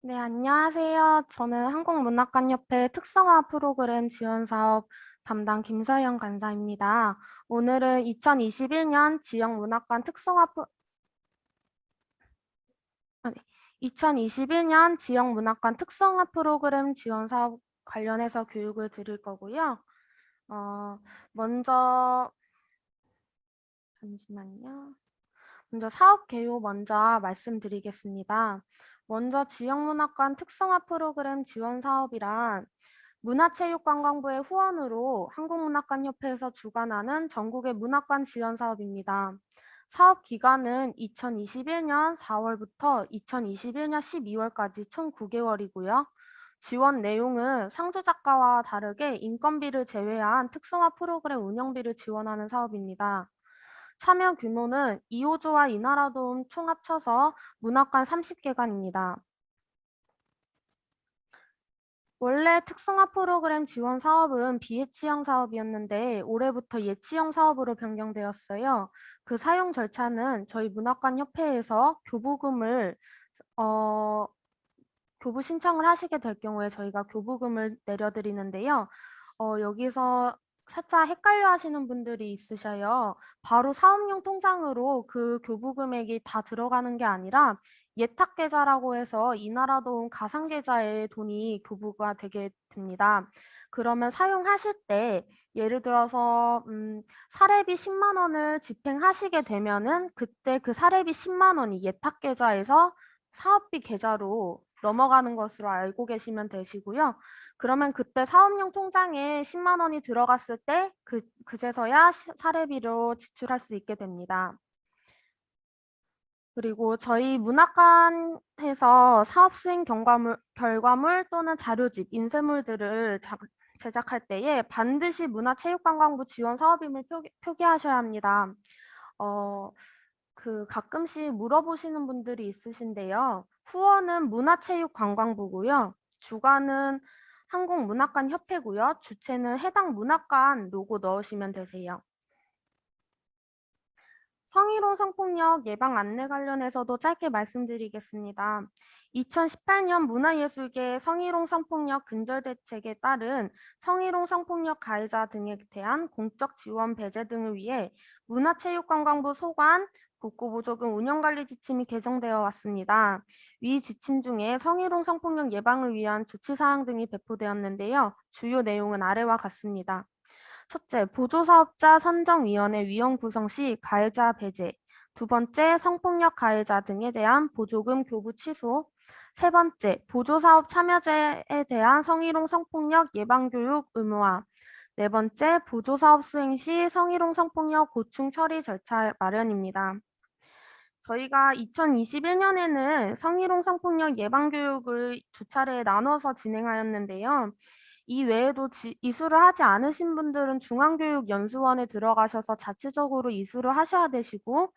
네, 안녕하세요. 저는 한국문학관협회 특성화 프로그램 지원 사업 담당 김서영 간사입니다. 오늘은 2021년 지역문학관 특성화 2021년 지역문학관 특성화 프로그램 지원 사업 관련해서 교육을 드릴 거고요. 어, 먼저 잠시만요. 먼저 사업 개요 먼저 말씀드리겠습니다. 먼저 지역문학관 특성화 프로그램 지원 사업이란 문화체육관광부의 후원으로 한국문학관협회에서 주관하는 전국의 문학관 지원 사업입니다. 사업 기간은 2021년 4월부터 2021년 12월까지 총 9개월이고요. 지원 내용은 상주 작가와 다르게 인건비를 제외한 특성화 프로그램 운영비를 지원하는 사업입니다. 참여 규모는 이호조와 이나라도움 총 합쳐서 문학관 30개관입니다. 원래 특성화 프로그램 지원 사업은 비예치형 사업이었는데 올해부터 예치형 사업으로 변경되었어요. 그 사용 절차는 저희 문학관 협회에서 어, 교부 신청을 하시게 될 경우에 저희가 교부금을 내려드리는데요. 여기서 살짝 헷갈려 하시는 분들이 있으셔요. 바로 사업용 통장으로 그 교부금액이 다 들어가는 게 아니라 예탁계좌라고 해서 이나라도움 가상계좌에 돈이 교부가 되게 됩니다. 그러면 사용하실 때 예를 들어서 사례비 10만 원을 집행하시게 되면은 그때 그 사례비 10만 원이 예탁계좌에서 사업비 계좌로 넘어가는 것으로 알고 계시면 되시고요. 그러면 그때 사업용 통장에 10만 원이 들어갔을 때 그제서야 사례비로 지출할 수 있게 됩니다. 그리고 저희 문학관에서 사업 수행 결과물 또는 자료집, 인쇄물들을 제작할 때에 반드시 문화체육관광부 지원 사업임을 표기하셔야 합니다. 어, 가끔씩 물어보시는 분들이 있으신데요. 후원은 문화체육관광부고요. 주관은 한국문학관협회고요. 주체는 해당 문학관 로고 넣으시면 되세요. 성희롱 성폭력 예방 안내 관련해서도 짧게 말씀드리겠습니다. 2018년 문화예술계 성희롱 성폭력 근절 대책에 따른 성희롱 성폭력 가해자 등에 대한 공적 지원 배제 등을 위해 문화체육관광부 소관 국고보조금 운영관리 지침이 개정되어 왔습니다. 위 지침 중에 성희롱 성폭력 예방을 위한 조치사항 등이 배포되었는데요. 주요 내용은 아래와 같습니다. 첫째, 보조사업자 선정위원회 위원 구성 시 가해자 배제. 두 번째, 성폭력 가해자 등에 대한 보조금 교부 취소. 세 번째, 보조사업 참여자에 대한 성희롱 성폭력 예방교육 의무화. 네 번째, 보조사업 수행 시 성희롱 성폭력 고충 처리 절차 마련입니다. 저희가 2021년에는 성희롱 성폭력 예방교육을 두 차례 나눠서 진행하였는데요. 이 외에도 이수를 하지 않으신 분들은 중앙교육연수원에 들어가셔서 자체적으로 이수를 하셔야 되시고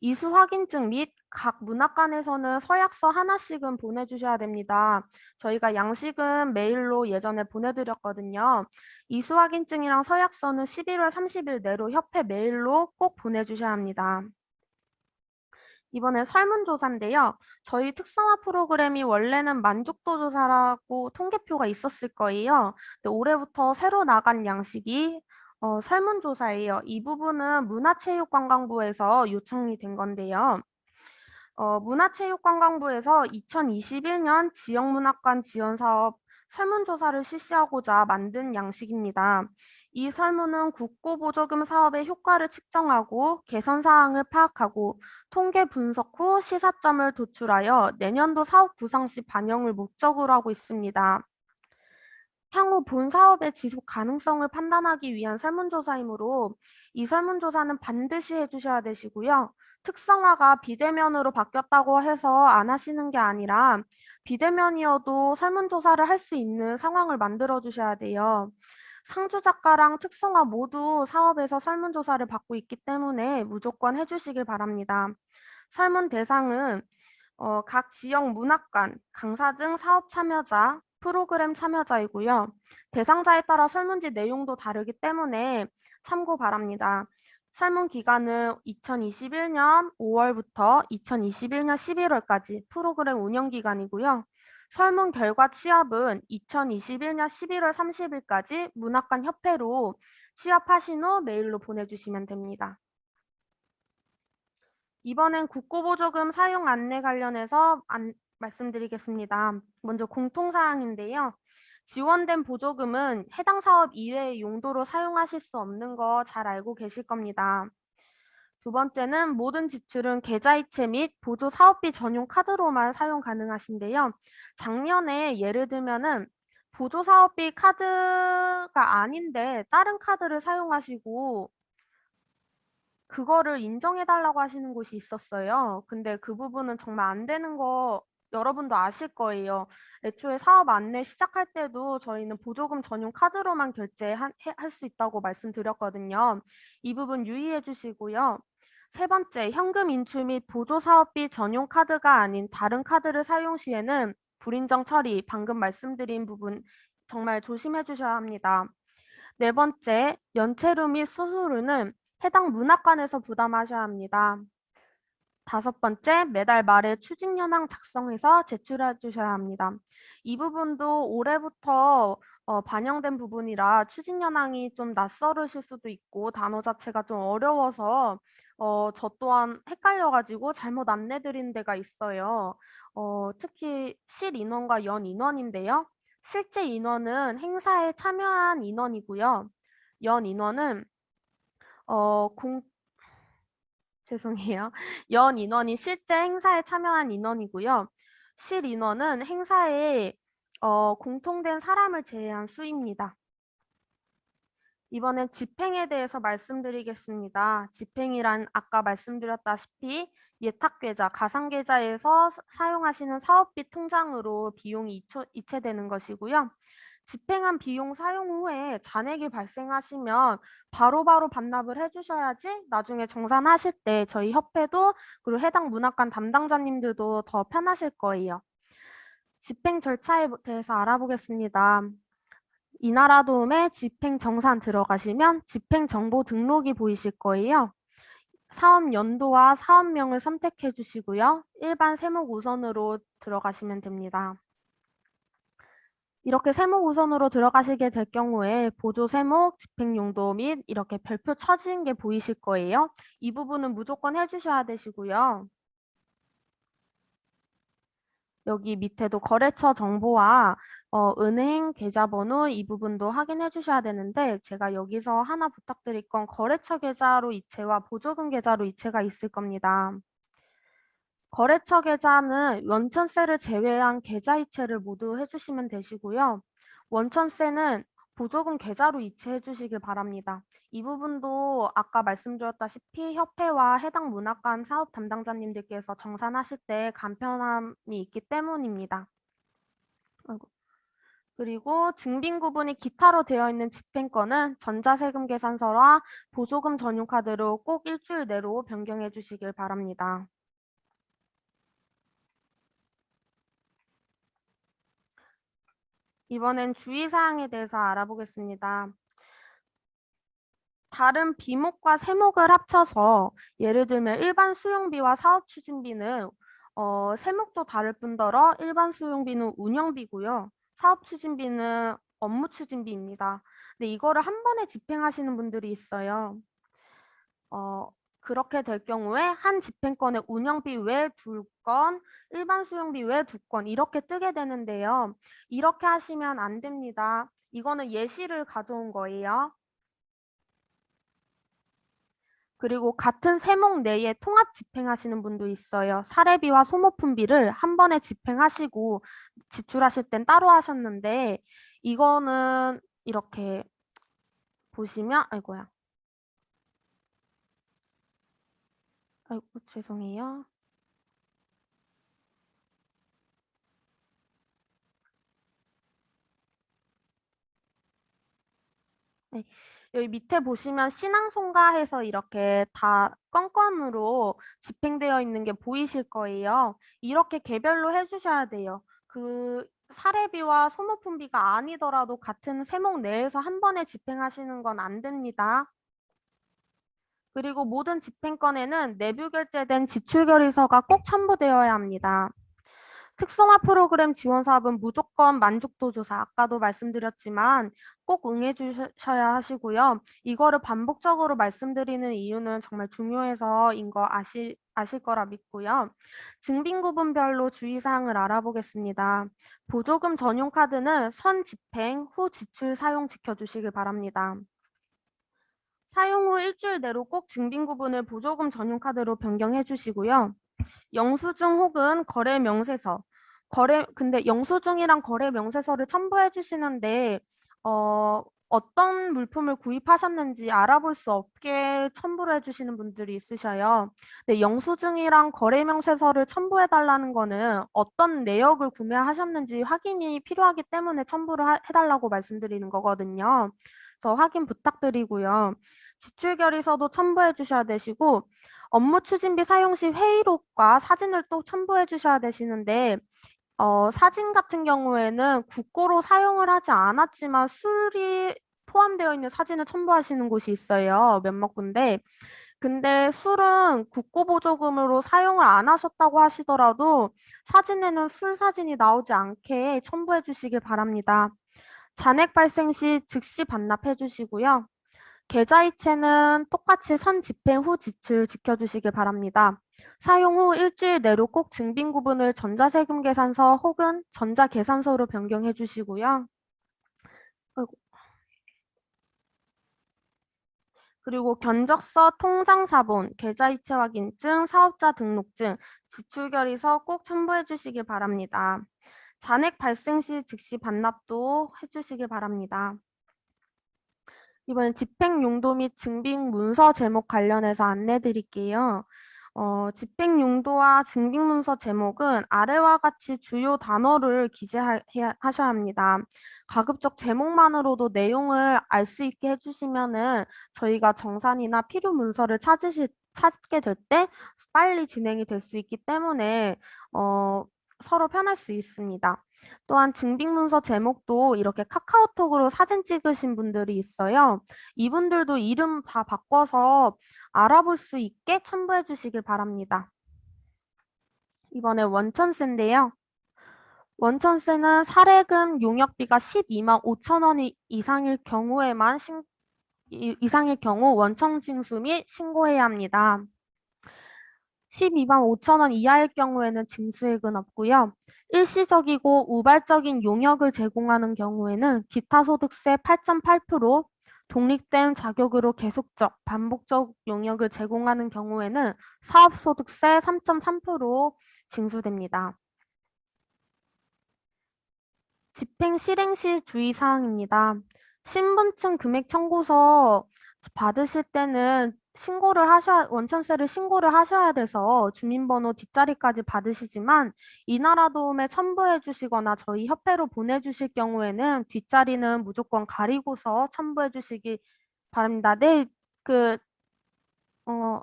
이수 확인증 및 각 문학관에서는 서약서 하나씩은 보내주셔야 됩니다. 저희가 양식은 메일로 예전에 보내드렸거든요. 이수 확인증이랑 서약서는 11월 30일 내로 협회 메일로 꼭 보내주셔야 합니다. 이번에 설문조사인데요. 저희 특성화 프로그램이 원래는 만족도 조사라고 통계표가 있었을 거예요. 근데 올해부터 새로 나간 양식이 설문조사예요. 이 부분은 문화체육관광부에서 요청이 된 건데요. 문화체육관광부에서 2021년 지역문학관 지원사업 설문조사를 실시하고자 만든 양식입니다. 이 설문은 국고보조금 사업의 효과를 측정하고 개선 사항을 파악하고 통계 분석 후 시사점을 도출하여 내년도 사업 구상 시 반영을 목적으로 하고 있습니다. 향후 본 사업의 지속 가능성을 판단하기 위한 설문조사이므로 이 설문조사는 반드시 해주셔야 되시고요. 특성화가 비대면으로 바뀌었다고 해서 안 하시는 게 아니라 비대면이어도 설문조사를 할 수 있는 상황을 만들어 주셔야 돼요. 상주 작가랑 특성화 모두 사업에서 설문조사를 받고 있기 때문에 무조건 해주시길 바랍니다. 설문 대상은 각 지역 문학관, 강사 등 사업 참여자, 프로그램 참여자이고요. 대상자에 따라 설문지 내용도 다르기 때문에 참고 바랍니다. 설문 기간은 2021년 5월부터 2021년 11월까지 프로그램 운영 기간이고요. 설문 결과 취합은 2021년 11월 30일까지 문학관 협회로 취합하신 후 메일로 보내주시면 됩니다. 이번엔 국고보조금 사용 안내 관련해서 말씀드리겠습니다. 먼저 공통사항인데요. 지원된 보조금은 해당 사업 이외의 용도로 사용하실 수 없는 거 잘 알고 계실 겁니다. 두 번째는 모든 지출은 계좌이체 및 보조 사업비 전용 카드로만 사용 가능하신데요. 작년에 예를 들면은 보조 사업비 카드가 아닌데 다른 카드를 사용하시고 그거를 인정해 달라고 하시는 곳이 있었어요. 근데 그 부분은 정말 안 되는 거 여러분도 아실 거예요. 애초에 사업 안내 시작할 때도 저희는 보조금 전용 카드로만 결제할 수 있다고 말씀드렸거든요. 이 부분 유의해 주시고요. 세 번째, 현금 인출 및 보조 사업비 전용 카드가 아닌 다른 카드를 사용 시에는 불인정 처리, 방금 말씀드린 부분 정말 조심해 주셔야 합니다. 네 번째, 연체료 및 수수료는 해당 문학관에서 부담하셔야 합니다. 다섯 번째, 매달 말에 추진 현황 작성해서 제출해 주셔야 합니다. 이 부분도 올해부터 반영된 부분이라 추진 현황이 좀 낯설으실 수도 있고 단어 자체가 좀 어려워서 저 또한 헷갈려가지고 잘못 안내드린 데가 있어요. 특히 실 인원과 연 인원인데요. 실제 인원은 행사에 참여한 인원이고요. 연 인원은 공 죄송해요. 연 인원이 실제 행사에 참여한 인원이고요. 실 인원은 행사에 공통된 사람을 제외한 수입니다. 이번엔 집행에 대해서 말씀드리겠습니다. 집행이란 아까 말씀드렸다시피 예탁계좌, 가상계좌에서 사용하시는 사업비 통장으로 비용이 이체되는 것이고요. 집행한 비용 사용 후에 잔액이 발생하시면 바로바로 반납을 해주셔야지 나중에 정산하실 때 저희 협회도 그리고 해당 문학관 담당자님들도 더 편하실 거예요. 집행 절차에 대해서 알아보겠습니다. 이나라도움에 집행 정산 들어가시면 집행 정보 등록이 보이실 거예요. 사업 연도와 사업명을 선택해 주시고요. 일반 세목 우선으로 들어가시면 됩니다. 이렇게 세목 우선으로 들어가시게 될 경우에 보조 세목, 집행 용도 및 이렇게 별표 쳐진 게 보이실 거예요. 이 부분은 무조건 해주셔야 되시고요. 여기 밑에도 거래처 정보와 은행 계좌번호 이 부분도 확인해 주셔야 되는데 제가 여기서 하나 부탁드릴 건 거래처 계좌로 이체와 보조금 계좌로 이체가 있을 겁니다. 거래처 계좌는 원천세를 제외한 계좌 이체를 모두 해주시면 되시고요. 원천세는 보조금 계좌로 이체해 주시길 바랍니다. 이 부분도 아까 말씀드렸다시피 협회와 해당 문학관 사업 담당자님들께서 정산하실 때 간편함이 있기 때문입니다. 아이고. 그리고 증빙 구분이 기타로 되어 있는 집행권은 전자세금 계산서와 보조금 전용 카드로 꼭 일주일 내로 변경해 주시길 바랍니다. 이번엔 주의사항에 대해서 알아보겠습니다. 다른 비목과 세목을 합쳐서 예를 들면 일반 수용비와 사업 추진비는 세목도 다를 뿐더러 일반 수용비는 운영비고요. 사업 추진비는 업무 추진비입니다. 근데 이거를 한 번에 집행하시는 분들이 있어요. 그렇게 될 경우에 한 집행권에 운영비 외 2건, 일반 수용비 외 2건 이렇게 뜨게 되는데요. 이렇게 하시면 안 됩니다. 이거는 예시를 가져온 거예요. 그리고 같은 세목 내에 통합 집행하시는 분도 있어요. 사례비와 소모품비를 한 번에 집행하시고 지출하실 땐 따로 하셨는데 이거는 이렇게 보시면 아이고야. 아이고 죄송해요. 네. 여기 밑에 보시면 신앙송가해서 이렇게 다 건건으로 집행되어 있는 게 보이실 거예요. 이렇게 개별로 해주셔야 돼요. 그 사례비와 소모품비가 아니더라도 같은 세목 내에서 한 번에 집행하시는 건 안 됩니다. 그리고 모든 집행권에는 내부 결제된 지출결의서가 꼭 첨부되어야 합니다. 특성화 프로그램 지원 사업은 무조건 만족도 조사, 아까도 말씀드렸지만 꼭 응해 주셔야 하시고요. 이거를 반복적으로 말씀드리는 이유는 정말 중요해서인 거 아실 거라 믿고요. 증빙 구분별로 주의사항을 알아보겠습니다. 보조금 전용 카드는 선 집행 후 지출 사용 지켜주시길 바랍니다. 사용 후 일주일 내로 꼭 증빙 구분을 보조금 전용 카드로 변경해 주시고요. 영수증 혹은 거래 명세서. 근데 영수증이랑 거래 명세서를 첨부해 주시는데, 어떤 물품을 구입하셨는지 알아볼 수 없게 첨부를 해주시는 분들이 있으셔요. 근데 영수증이랑 거래 명세서를 첨부해 달라는 거는 어떤 내역을 구매하셨는지 확인이 필요하기 때문에 첨부를 해달라고 말씀드리는 거거든요. 그래서 확인 부탁드리고요. 지출 결의서도 첨부해 주셔야 되시고, 업무 추진비 사용 시 회의록과 사진을 또 첨부해 주셔야 되시는데 사진 같은 경우에는 국고로 사용을 하지 않았지만 술이 포함되어 있는 사진을 첨부하시는 곳이 있어요. 몇몇 군데. 근데 술은 국고 보조금으로 사용을 안 하셨다고 하시더라도 사진에는 술 사진이 나오지 않게 첨부해 주시길 바랍니다. 잔액 발생 시 즉시 반납해 주시고요. 계좌이체는 똑같이 선 집행 후 지출 지켜주시길 바랍니다. 사용 후 일주일 내로 꼭 증빙 구분을 전자세금 계산서 혹은 전자계산서로 변경해 주시고요. 아이고. 그리고 견적서, 통장사본, 계좌이체 확인증, 사업자 등록증, 지출결의서 꼭 첨부해 주시길 바랍니다. 잔액 발생 시 즉시 반납도 해주시길 바랍니다. 이번엔 집행용도 및 증빙문서 제목 관련해서 안내 드릴게요. 집행용도와 증빙문서 제목은 아래와 같이 주요 단어를 기재하셔야 합니다. 가급적 제목만으로도 내용을 알 수 있게 해주시면은 저희가 정산이나 필요 문서를 찾게 될 때 빨리 진행이 될 수 있기 때문에 서로 편할 수 있습니다. 또한 증빙문서 제목도 이렇게 카카오톡으로 사진 찍으신 분들이 있어요. 이분들도 이름 다 바꿔서 알아볼 수 있게 첨부해 주시길 바랍니다. 이번에 원천세인데요. 원천세는 사례금 용역비가 12만 5천 원 이상일 경우에만 이상일 경우 원천 징수 및 신고해야 합니다. 12만 5천 원 이하일 경우에는 징수액은 없고요. 일시적이고 우발적인 용역을 제공하는 경우에는 기타 소득세 8.8%, 독립된 자격으로 계속적, 반복적 용역을 제공하는 경우에는 사업소득세 3.3% 징수됩니다. 집행 실행 시 주의사항입니다. 신분증 금액 청구서 받으실 때는 원천세를 신고를 하셔야 돼서 주민번호 뒷자리까지 받으시지만 이나라도움에 첨부해 주시거나 저희 협회로 보내주실 경우에는 뒷자리는 무조건 가리고서 첨부해 주시기 바랍니다. 네,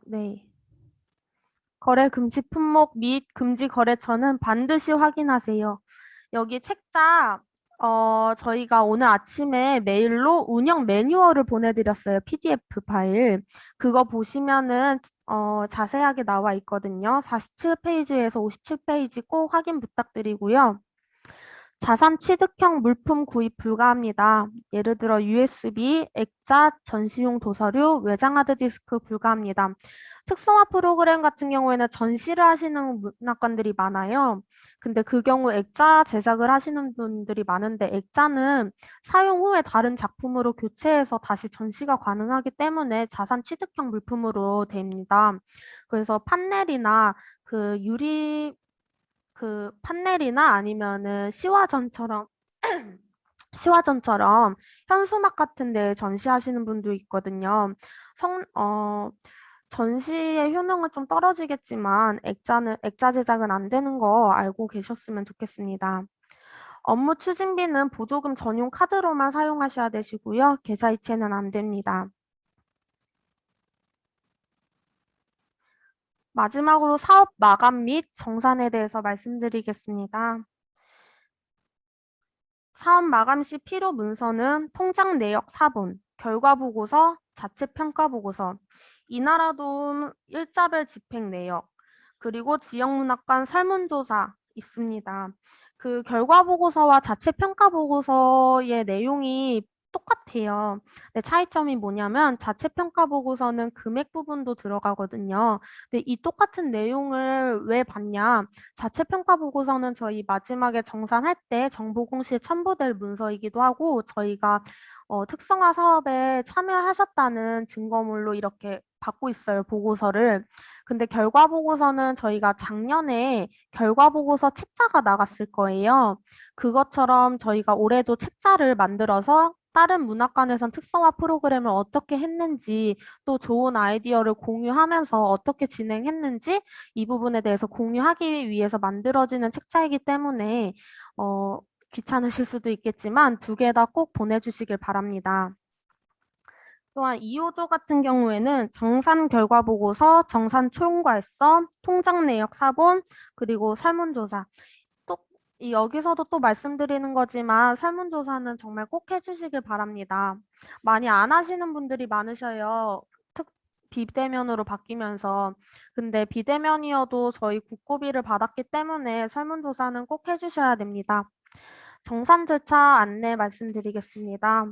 네. 거래 금지 품목 및 금지 거래처는 반드시 확인하세요. 여기 책자, 저희가 오늘 아침에 메일로 운영 매뉴얼을 보내드렸어요. PDF 파일. 그거 보시면은, 자세하게 나와 있거든요. 47페이지에서 57페이지 꼭 확인 부탁드리고요. 자산 취득형 물품 구입 불가합니다. 예를 들어 USB, 액자, 전시용 도서류, 외장 하드디스크 불가합니다. 특성화 프로그램 같은 경우에는 전시를 하시는 문학관들이 많아요. 근데 그 경우 액자 제작을 하시는 분들이 많은데 액자는 사용 후에 다른 작품으로 교체해서 다시 전시가 가능하기 때문에 자산 취득형 물품으로 됩니다. 그래서 판넬이나 그 유리 판넬이나 아니면은 시화전처럼 현수막 같은 데 전시하시는 분도 있거든요. 성, 어, 전시의 효능은 좀 떨어지겠지만 액자 제작은 안 되는 거 알고 계셨으면 좋겠습니다. 업무 추진비는 보조금 전용 카드로만 사용하셔야 되시고요. 계좌이체는 안 됩니다. 마지막으로 사업 마감 및 정산에 대해서 말씀드리겠습니다. 사업 마감 시 필요 문서는 통장 내역 사본, 결과 보고서, 자체 평가 보고서, 이나라도움 일자별 집행 내역, 그리고 지역문학관 설문조사, 있습니다. 그 결과 보고서와 자체 평가 보고서의 내용이 똑같아요. 근데 차이점이 뭐냐면 자체 평가 보고서는 금액 부분도 들어가거든요. 근데 이 똑같은 내용을 왜 봤냐? 자체 평가 보고서는 저희 마지막에 정산할 때 정보 공시에 첨부될 문서이기도 하고 저희가 특성화 사업에 참여하셨다는 증거물로 이렇게 받고 있어요, 보고서를. 근데 결과 보고서는 저희가 작년에 결과 보고서 책자가 나갔을 거예요. 그것처럼 저희가 올해도 책자를 만들어서 다른 문학관에선 특성화 프로그램을 어떻게 했는지 또 좋은 아이디어를 공유하면서 어떻게 진행했는지 이 부분에 대해서 공유하기 위해서 만들어지는 책자이기 때문에 어, 귀찮으실 수도 있겠지만 두 개 다 꼭 보내주시길 바랍니다. 또한 2호조 같은 경우에는 정산 결과 보고서, 정산 총괄서, 통장 내역 사본, 그리고 설문조사. 또 여기서도 또 말씀드리는 거지만 설문조사는 정말 꼭 해주시길 바랍니다. 많이 안 하시는 분들이 많으셔요. 비대면으로 바뀌면서. 근데 비대면이어도 저희 국고비를 받았기 때문에 설문조사는 꼭 해주셔야 됩니다. 정산 절차 안내 말씀드리겠습니다.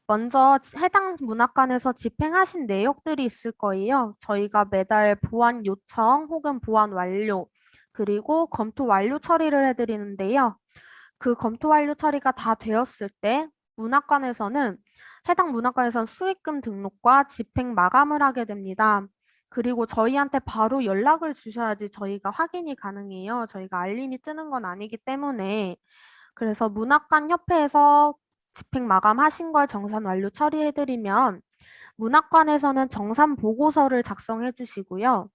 먼저 해당 문학관에서 집행하신 내역들이 있을 거예요. 저희가 매달 보완 요청 혹은 보완 완료, 그리고 검토 완료 처리를 해드리는데요. 그 검토 완료 처리가 다 되었을 때 문학관에서는 해당 문학관에서는 수익금 등록과 집행 마감을 하게 됩니다. 그리고 저희한테 바로 연락을 주셔야지 저희가 확인이 가능해요. 저희가 알림이 뜨는 건 아니기 때문에. 그래서 문학관 협회에서 집행 마감하신 걸 정산 완료 처리해드리면 문학관에서는 정산 보고서를 작성해 주시고요.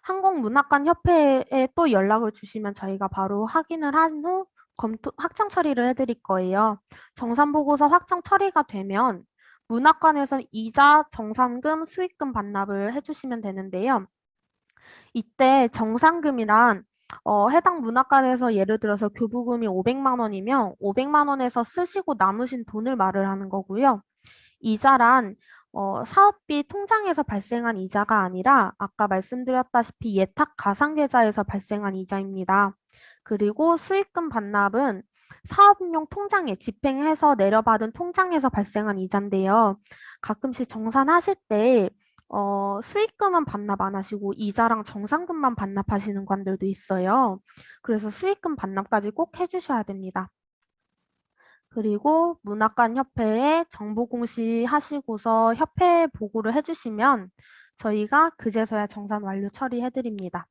한국문학관 협회에 또 연락을 주시면 저희가 바로 확인을 한 후 검토, 확정 처리를 해드릴 거예요. 정산 보고서 확정 처리가 되면 문학관에서는 이자, 정산금, 수익금 반납을 해주시면 되는데요. 이때 정산금이란 해당 문학관에서 예를 들어서 교부금이 500만 원이면 500만 원에서 쓰시고 남으신 돈을 말을 하는 거고요. 이자란 사업비 통장에서 발생한 이자가 아니라 아까 말씀드렸다시피 예탁 가상계좌에서 발생한 이자입니다. 그리고 수익금 반납은 사업용 통장에 집행해서 내려받은 통장에서 발생한 이자인데요. 가끔씩 정산하실 때 수익금은 반납 안 하시고 이자랑 정산금만 반납하시는 관들도 있어요. 그래서 수익금 반납까지 꼭 해주셔야 됩니다. 그리고 문학관 협회에 정보 공시하시고서 협회 보고를 해주시면 저희가 그제서야 정산 완료 처리해드립니다.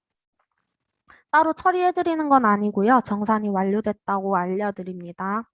따로 처리해드리는 건 아니고요. 정산이 완료됐다고 알려드립니다.